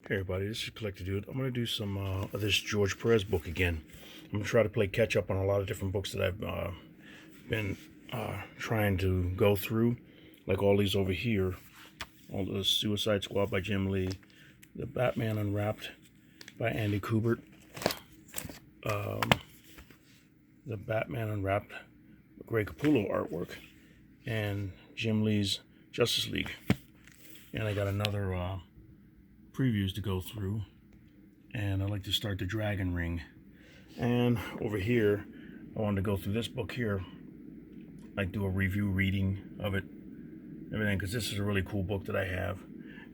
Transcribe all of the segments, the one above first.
Hey everybody, this is Collector Dude. I'm going to do some of this George Perez book again. I'm going to try to play catch up on a lot of different books that I've been trying to go through. Like all these over here. All the Suicide Squad by Jim Lee. The Batman Unwrapped by Andy Kubert. The Batman Unwrapped, Greg Capullo artwork. And Jim Lee's Justice League. And I got another previews to go through, and I'd like to start the Dragon Ring. And over here I wanted to go through this book here, like do a review reading of it, everything, because this is a really cool book that I have.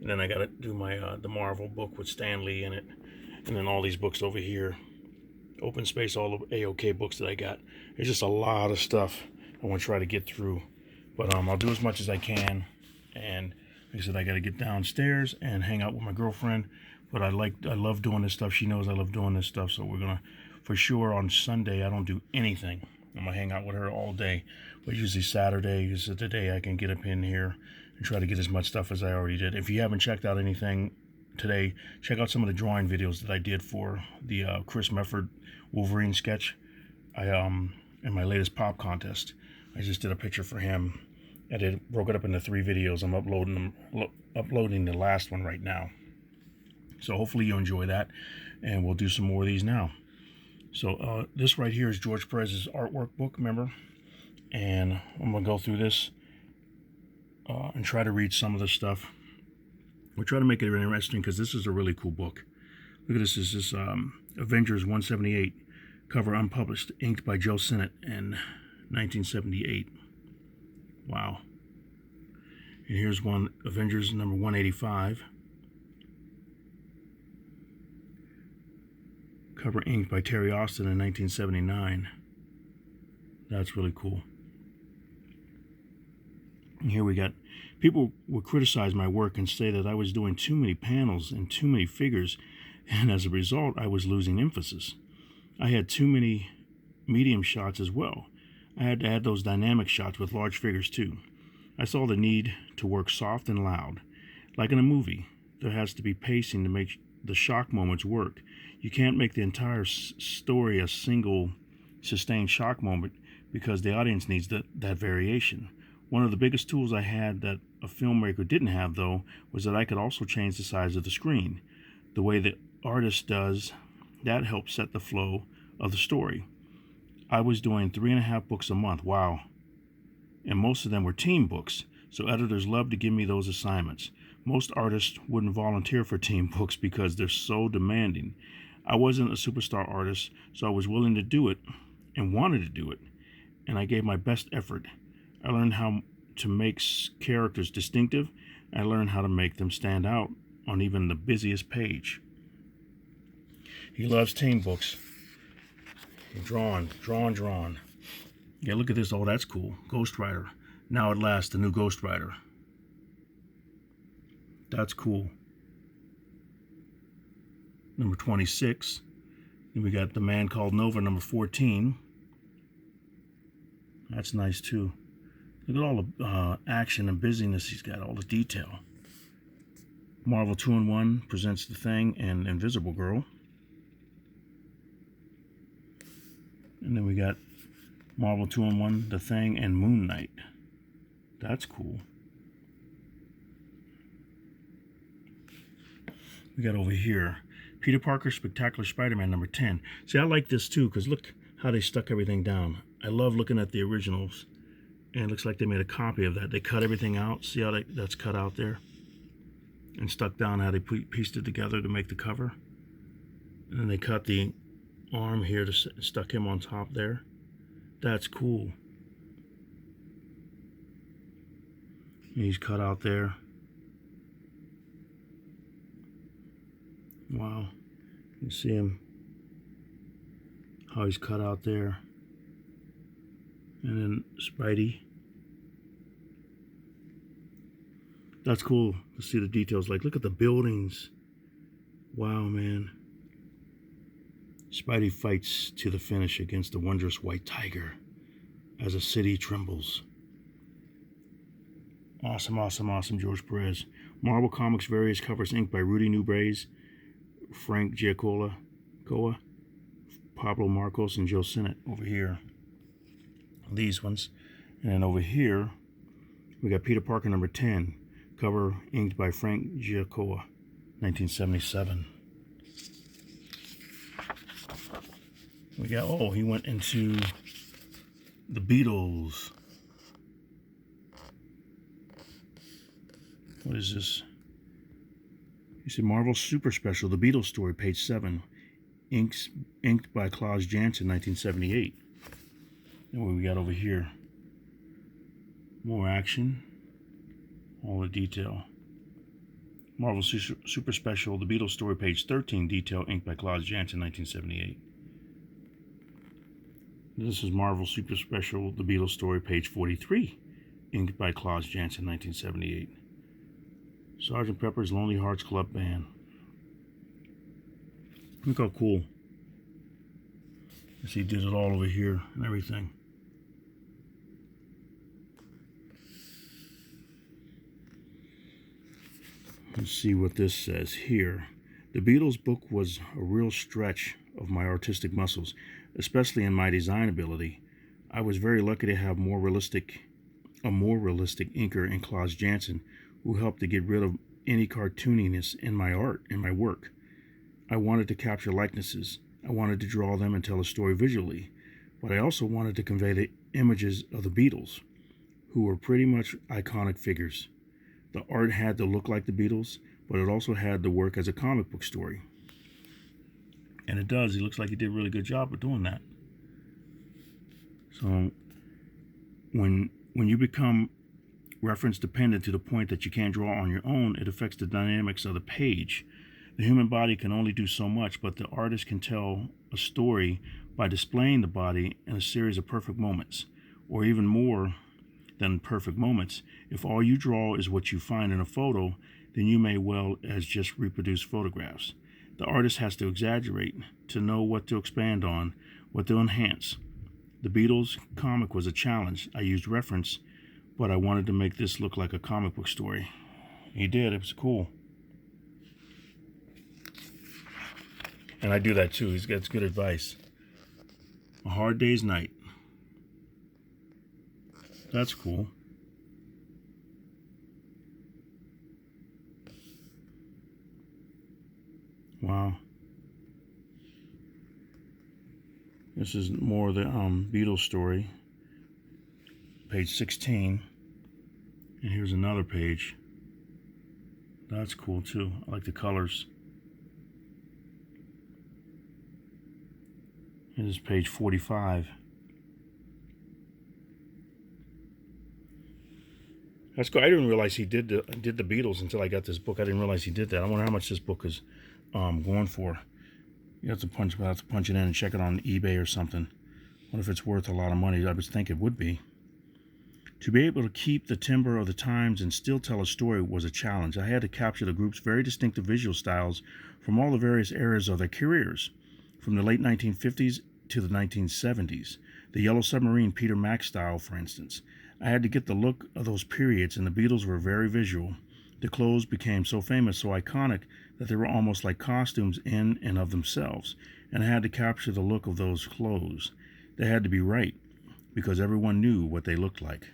And then I got to do my the Marvel book with Stan Lee in it, and then all these books over here, Open Space, all the A-OK books that I got. There's just a lot of stuff I want to try to get through, but I'll do as much as I can. And like I said, I got to get downstairs and hang out with my girlfriend, but I love doing this stuff. She knows I love doing this stuff, so we're gonna, for sure, on Sunday I don't do anything. I'm gonna hang out with her all day, but usually Saturday is the day I can get up in here and try to get as much stuff as I already did. If you haven't checked out anything today, check out some of the drawing videos that I did for the Chris Mefford Wolverine sketch. In my latest pop contest, I just did a picture for him. I broke it up into 3 videos. I'm uploading the last one right now. So hopefully you enjoy that, and we'll do some more of these now. So this right here is George Perez's artwork book, remember? And I'm gonna go through this and try to read some of the stuff. We'll try to make it really interesting because this is a really cool book. Look at this. This is Avengers 178, cover unpublished, inked by Joe Sinnott in 1978. Wow. And here's one, Avengers number 185. Cover inked by Terry Austin in 1979. That's really cool. And here we got, people would criticize my work and say that I was doing too many panels and too many figures, and as a result I was losing emphasis. I had too many medium shots as well. I had to add those dynamic shots with large figures too. I saw the need to work soft and loud. Like in a movie, there has to be pacing to make the shock moments work. You can't make the entire story a single sustained shock moment because the audience needs that variation. One of the biggest tools I had that a filmmaker didn't have, though, was that I could also change the size of the screen. The way the artist does, that helps set the flow of the story. I was doing 3.5 books a month, wow. And most of them were team books, so editors loved to give me those assignments. Most artists wouldn't volunteer for team books because they're so demanding. I wasn't a superstar artist, so I was willing to do it and wanted to do it, and I gave my best effort. I learned how to make characters distinctive. I learned how to make them stand out on even the busiest page. He loves team books. Drawn. Yeah, look at this. Oh, that's cool. Ghost Rider. Now at last, the new Ghost Rider. That's cool. Number 26. Then we got The Man Called Nova, number 14. That's nice too. Look at all the action and busyness he's got, all the detail. Marvel 2-in-1 presents The Thing and Invisible Girl. And then we got Marvel 2-in-1, The Thing, and Moon Knight. That's cool. We got over here, Peter Parker Spectacular Spider-Man number 10. See, I like this too, because look how they stuck everything down. I love looking at the originals. And it looks like they made a copy of that. They cut everything out. See how that's cut out there? And stuck down how they pieced it together to make the cover. And then they cut the arm here to stuck him on top there. That's cool. And he's cut out there. Wow. You see him, how he's cut out there. And then Spidey. That's cool to see the details. Like, look at the buildings. Wow, man. Spidey fights to the finish against the wondrous white tiger as a city trembles. Awesome, awesome, awesome, George Perez. Marvel Comics various covers inked by Rudy Newbrays Frank Giacola, Pablo Marcos, and Joe Sinnott over here. These ones. And then over here, we got Peter Parker number 10, cover inked by Frank Giacola, 1977. We got, oh, he went into the Beatles. What is this? You see Marvel Super Special, The Beatles Story, page 7. Inked by Klaus Janson, 1978. And what we got over here? More action. All the detail. Marvel Super Special, The Beatles Story, page 13. Detail, inked by Klaus Janson, 1978. This is Marvel Super Special, The Beatles Story, page 43. Inked by Klaus Janson, 1978. Sgt. Pepper's Lonely Hearts Club Band. Look how cool. He did it all over here and everything. Let's see what this says here. The Beatles book was a real stretch of my artistic muscles, especially in my design ability. I was very lucky to have a more realistic inker in Klaus Janson, who helped to get rid of any cartooniness in my art, in my work. I wanted to capture likenesses. I wanted to draw them and tell a story visually, but I also wanted to convey the images of the Beatles, who were pretty much iconic figures. The art had to look like the Beatles, but it also had to work as a comic book story. And it does. He looks like he did a really good job of doing that. So when you become reference dependent to the point that you can't draw on your own, it affects the dynamics of the page. The human body can only do so much, but the artist can tell a story by displaying the body in a series of perfect moments, or even more than perfect moments. If all you draw is what you find in a photo, then you may well as just reproduce photographs. The artist has to exaggerate to know what to expand on, what to enhance. The Beatles comic was a challenge. I used reference, but I wanted to make this look like a comic book story. He did. It was cool. And I do that too. He's got good advice. A Hard Day's Night. That's cool. Wow. This is more of the Beatles story. Page 16. And here's another page. That's cool too. I like the colors. This is page 45. That's cool. I didn't realize he did the Beatles until I got this book. I didn't realize he did that. I wonder how much this book is going for. You have to punch it in and check it on eBay or something. What if it's worth a lot of money? I would think it would be. To be able to keep the timbre of the times and still tell a story was a challenge. I had to capture the group's very distinctive visual styles from all the various eras of their careers, from the late 1950s to the 1970s. The Yellow Submarine Peter Mac style, for instance. I had to get the look of those periods, and the Beatles were very visual. The clothes became so famous, so iconic, that they were almost like costumes in and of themselves, and I had to capture the look of those clothes. They had to be right, because everyone knew what they looked like.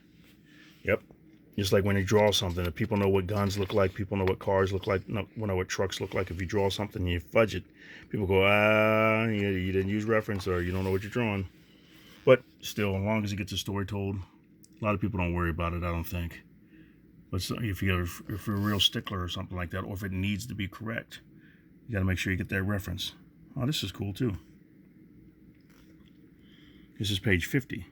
Yep. Just like when you draw something, if people know what guns look like, people know what cars look like, know what trucks look like. If you draw something and you fudge it, people go, you didn't use reference, or you don't know what you're drawing. But still, as long as you get the story told, a lot of people don't worry about it, I don't think. But if you're a real stickler or something like that, or if it needs to be correct, you got to make sure you get that reference. Oh, this is cool too. This is page 50.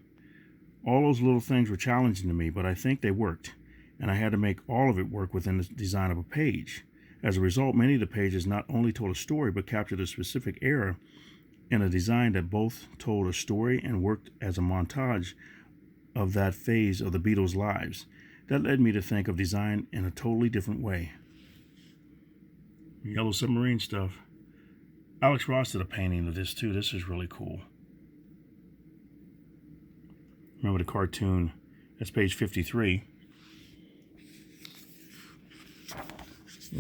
All those little things were challenging to me, but I think they worked, and I had to make all of it work within the design of a page. As a result, many of the pages not only told a story, but captured a specific era in a design that both told a story and worked as a montage of that phase of the Beatles' lives. That led me to think of design in a totally different way. Yellow Submarine stuff. Alex Ross did a painting of this too. This is really cool. Remember the cartoon? That's page 53.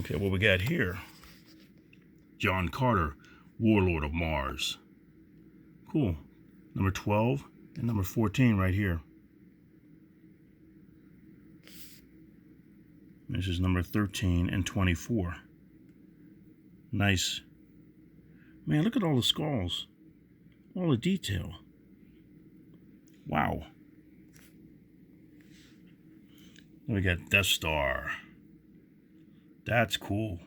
Okay, what we got here? John Carter, Warlord of Mars. Cool. Number 12 and number 14 right here. This is number 13 and 24. Nice. Man, look at all the skulls. All the detail. Wow. We got Death Star. That's cool.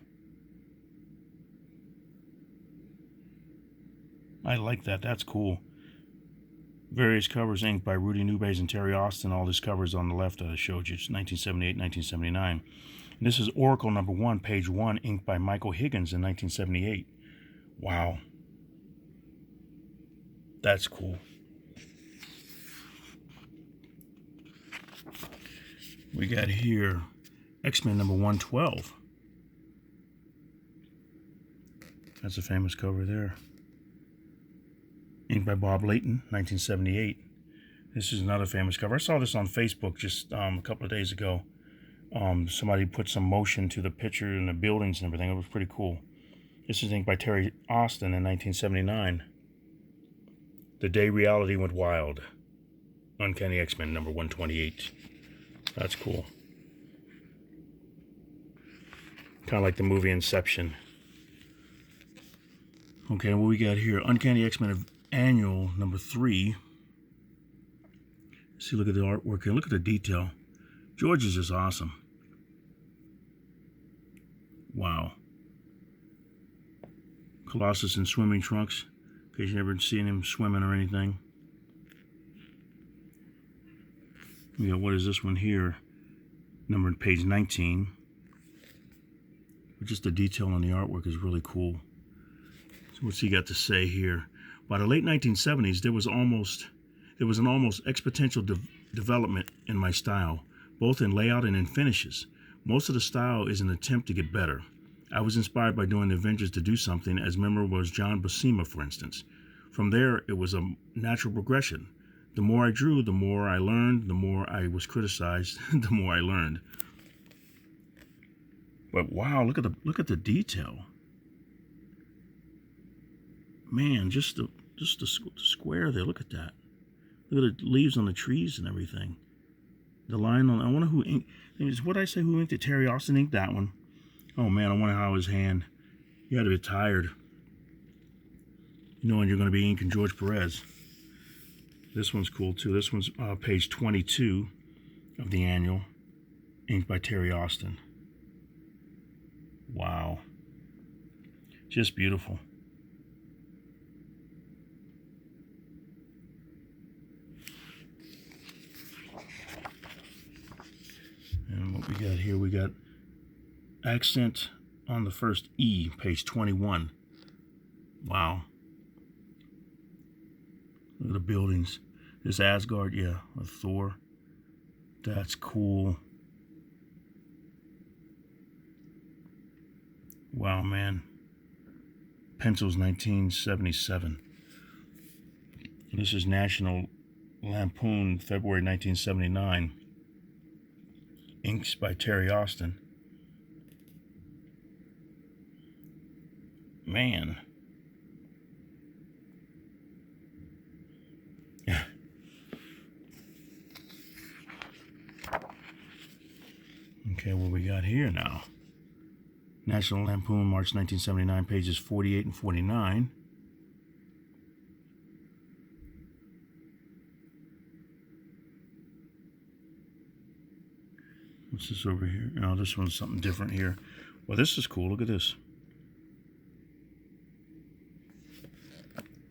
I like that. That's cool. Various covers inked by Rudy Nubes and Terry Austin. All these covers on the left that I showed you. It's 1978, 1979. And this is Oracle number 1, page 1, inked by Michael Higgins in 1978. Wow. That's cool. We got here X-Men number 112. That's a famous cover there. Inked by Bob Layton, 1978. This is another famous cover. I saw this on Facebook just a couple of days ago. Somebody put some motion to the picture and the buildings and everything. It was pretty cool. This is inked by Terry Austin in 1979. The Day Reality Went Wild. Uncanny X-Men number 128. That's cool. Kind of like the movie Inception. Okay, what we got here? Uncanny X-Men Annual number 3. See, look at the artwork here. Look at the detail. George is just awesome. Wow. Colossus in swimming trunks. In case you've never seen him swimming or anything. We got, what is this one here? Numbered page 19. But just the detail on the artwork is really cool. So what's he got to say here? By the late 1970s, there was an almost exponential development in my style, both in layout and in finishes. Most of the style is an attempt to get better. I was inspired by doing the Avengers to do something as memorable as John Buscema, for instance. From there, it was a natural progression. The more I drew, the more I learned. The more I was criticized, the more I learned. But wow, look at the detail. Man, just the square there. Look at that. Look at the leaves on the trees and everything. The line on. I wonder who inked. What did I say? Who inked it? Terry Austin inked that one. Oh man, I wonder how his hand. You had to be tired, knowing you're going to be inking George Perez. This one's cool too. This one's page 22 of the annual, inked by Terry Austin. Wow. Just beautiful. And what we got here, we got accent on the first E, page 21. Wow. Look at the buildings. This Asgard, yeah, with Thor. That's cool. Wow, man. Pencils, 1977. This is National Lampoon, February 1979. Inks by Terry Austin. Man. Okay, what we got here now? National Lampoon, March 1979, pages 48 and 49. What's this over here? No, this one's something different here. Well, this is cool. Look at this.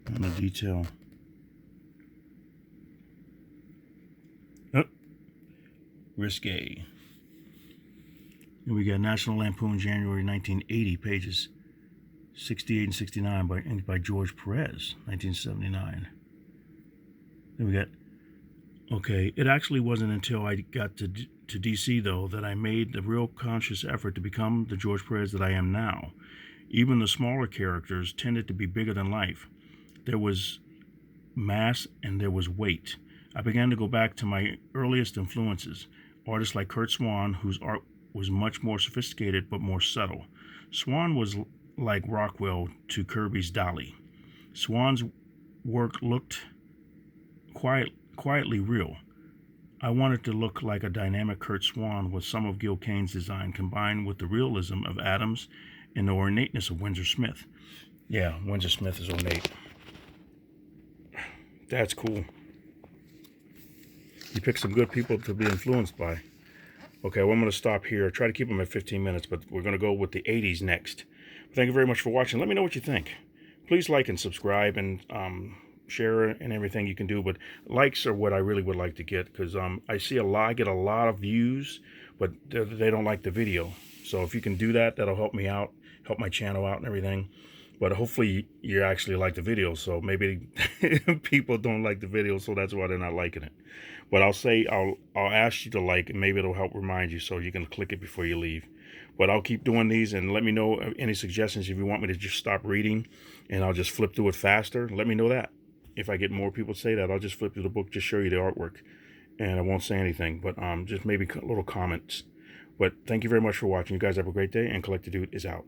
And the detail. Oh, risque. And we got National Lampoon, January 1980, pages 68 and 69, inked by George Perez, 1979. Then we got, okay, it actually wasn't until I got to DC, though, that I made the real conscious effort to become the George Perez that I am now. Even the smaller characters tended to be bigger than life. There was mass and there was weight. I began to go back to my earliest influences, artists like Curt Swan, whose art was much more sophisticated but more subtle. Swan was like Rockwell to Kirby's Dolly. Swan's work looked quietly real. I wanted to look like a dynamic Kurt Swan with some of Gil Kane's design combined with the realism of Adams and the ornateness of Windsor Smith. Yeah, Windsor Smith is ornate. That's cool. You picked some good people to be influenced by. Okay, well, I'm going to stop here. I try to keep them at 15 minutes, but we're going to go with the 80s next. Thank you very much for watching. Let me know what you think. Please like and subscribe and share and everything you can do. But likes are what I really would like to get, because I get a lot of views, but they don't like the video. So if you can do that, that'll help me out, help my channel out and everything. But hopefully you actually like the video. So maybe people don't like the video, so that's why they're not liking it. But I'll ask you to like, and maybe it'll help remind you so you can click it before you leave. But I'll keep doing these, and let me know any suggestions if you want me to just stop reading and I'll just flip through it faster. Let me know that. If I get more people say that, I'll just flip through the book, just show you the artwork, and I won't say anything, but just maybe little comments. But thank you very much for watching. You guys have a great day, and Collector Dude is out.